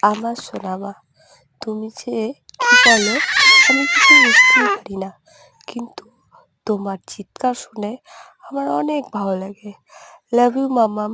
আমার সোনা মা, তুমি যে কি বলো আমি কিছু বুঝতেই পারি না, কিন্তু তোমার চিৎকার শুনে আমার অনেক ভালো লাগে। Love you Mamam.